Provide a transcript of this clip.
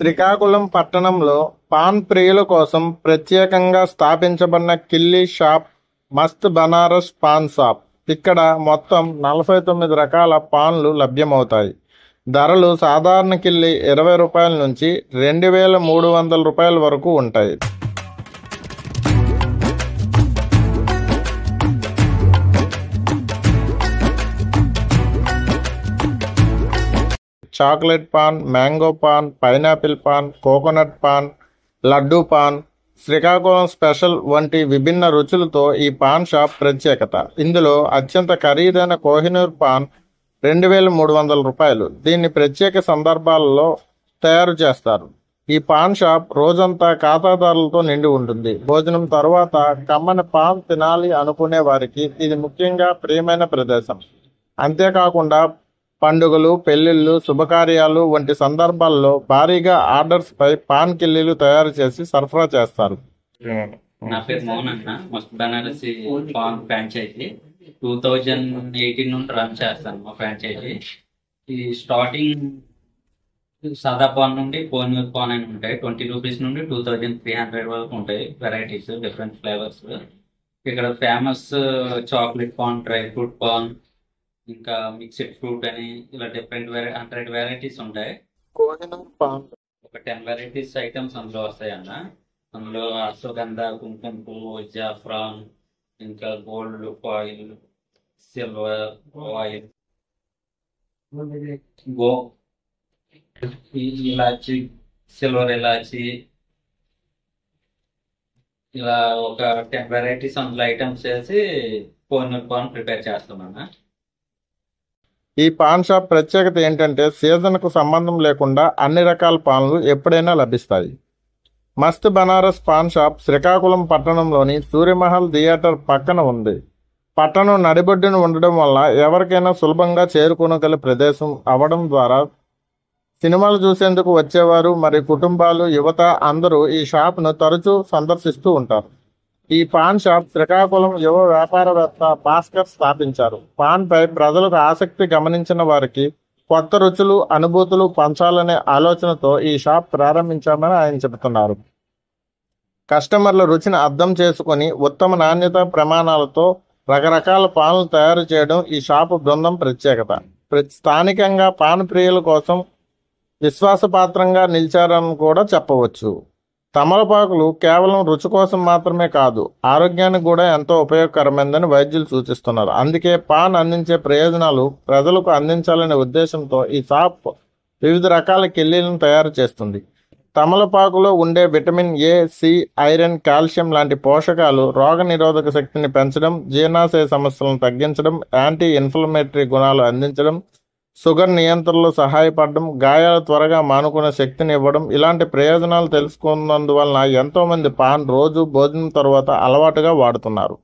శ్రీకాకుళం పట్టణంలో పాన్ ప్రియుల కోసం ప్రత్యేకంగా స్థాపించబడిన కిల్లీ షాప్ మస్త్ బనారస్ పాన్ షాప్. ఇక్కడ మొత్తం 49 రకాల పాన్లు లభ్యమవుతాయి. ధరలు సాధారణ కిల్లీ 20 రూపాయల నుంచి 2300 రూపాయల వరకు ఉంటాయి. Chocolate paan, mango paan, pineapple paan, coconut paan, laddu paan, Srikakulam special వంటి విభిన్న రుచులతో ఈ పాన్ షాప్ ప్రత్యేకత. ఇందులో అత్యంత ఖరీదైన కోహినూర్ పాన్ 2300 రూపాయలు. దీన్ని ప్రత్యేక సందర్భాలలో తయారు చేస్తారు. ఈ పాన్ షాప్ రోజంతా ఖాతాదారులతో నిండి ఉంటుంది. భోజనం తర్వాత కమ్మని పాన్ తినాలి అనుకునే వారికి ఇది ముఖ్యంగా ప్రియమైన ప్రదేశం. అంతేకాకుండా పండుగలు, పెళ్లిళ్ళు, శుభకార్యాలు వంటి సందర్భాల్లో భారీగా ఆర్డర్స్ పై పాన్ కిల్లీలు తయారు చేసి సరఫరా చేస్తారు. నా పేరు మోహన్ అన్న. మస్త్ బనారసి పాన్ ఫ్రాంచైజీ 2018 నుండి రన్ చేస్తాను మా ఫ్రాంచైజీ. ఈ స్టార్టింగ్ సాదా పాన్ నుండి కోహినూర్ పాన్ అని ఉంటాయి. 20 రూపీస్ నుండి 2300 వరకు ఉంటాయి. Varieties, different flavours. ఇక్కడ famous chocolate paan, dry fruit paan, ఇంకా మిక్స్డ్ ఫ్రూట్ అని ఇలా డిఫరెంట్ 100 వెరైటీస్ ఉంటాయి. కోహినూర్ పాన్ ఒక 10 వెరైటీస్ ఐటమ్స్ అందులో వస్తాయి అన్న. అందులో అశ్వగంధ, కుంకుమ పువ్వు, జాఫ్రాన్, ఇంకా గోల్డ్ ఆయిల్, సిల్వర్ ఆయిల్, ఇలాచి, సిల్వర్ ఇలాచి, ఇలా ఒక 10 వెరైటీస్ అందులో ఐటమ్స్ వేసి కోహినూర్ పాన్ ప్రిపేర్ చేస్తామన్నా. ఈ పాన్ షాప్ ప్రత్యేకత ఏంటంటే సీజన్కు సంబంధం లేకుండా అన్ని రకాల పాన్లు ఎప్పుడైనా లభిస్తాయి. మస్త్ బనారస్ పాన్ షాప్ శ్రీకాకుళం పట్టణంలోని సూర్యమహల్ థియేటర్ పక్కన ఉంది. పట్టణం నడిబొడ్డున ఉండడం వల్ల ఎవరికైనా సులభంగా చేరుకోగల ప్రదేశం అవడం ద్వారా సినిమాలు చూసేందుకు వచ్చేవారు మరియు కుటుంబాలు, యువత అందరూ ఈ షాప్ను తరచూ సందర్శిస్తూ ఉంటారు. ఈ పాన్ షాప్ శ్రీకాకుళం యువ వ్యాపారవేత్త భాస్కర్ స్థాపించారు. పాన్ పై ప్రజలకు ఆసక్తి గమనించిన వారికి కొత్త రుచులు, అనుభూతులు పంచాలనే ఆలోచనతో ఈ షాప్ ప్రారంభించామని ఆయన చెబుతున్నారు. కస్టమర్ల రుచిని అర్థం చేసుకుని ఉత్తమ నాణ్యత ప్రమాణాలతో రకరకాల పాన్లు తయారు చేయడం ఈ షాపు బృందం ప్రత్యేకత. స్థానికంగా పాన్ ప్రియుల కోసం విశ్వాసపాత్రంగా నిలిచారని కూడా చెప్పవచ్చు. తమలపాకులు కేవలం రుచి కోసం మాత్రమే కాదు, ఆరోగ్యానికి కూడా ఎంతో ఉపయోగకరమైందని వైద్యులు సూచిస్తున్నారు. అందుకే పాన్ అందించే ప్రయోజనాలు ప్రజలకు అందించాలనే ఉద్దేశంతో ఈ షాప్ వివిధ రకాల కిల్లీలను తయారు చేస్తుంది. తమలపాకులో ఉండే vitamin A, C, iron, calcium లాంటి పోషకాలు రోగ నిరోధక శక్తిని పెంచడం, జీర్ణాశయ సమస్యలను తగ్గించడం, యాంటీ ఇన్ఫ్లమేటరీ గుణాలు అందించడం, షుగర్ నియంత్రణలో సహాయపడడం, గాయాలు త్వరగా మానుకునే శక్తిని ఇవ్వడం, ఇలాంటి ప్రయోజనాలు తెలుసుకున్నందువలన ఎంతో మంది పాన్ రోజు భోజనం తర్వాత అలవాటుగా వాడుతున్నారు.